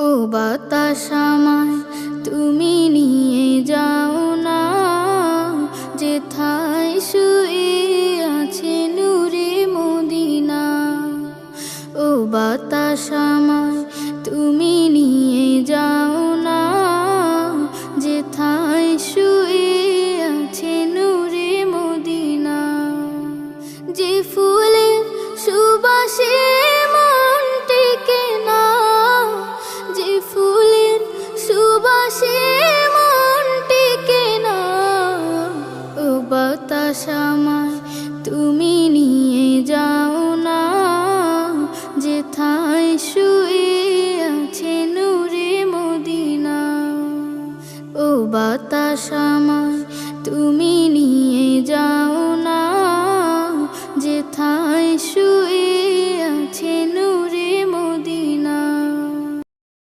ও বাতাস আমায় তুমি নিয়ে যাও না, যেথায় শুয়ে আছে নূরে মদিনা। ও বাতাস আমায় তুমি নিয়ে যাও না, যেথায় শুয়ে আছে নূরে মদিনা। যে ফুলের সুবাসে মন টেকে না, যে ফুলের সুবাসে মন টেকে না। ও বাতাস আমায় তুমি নিয়ে যাও না, যেথায় শুয়ে আছে নূরে মদিনা। ও বাতাস আমায় তুমি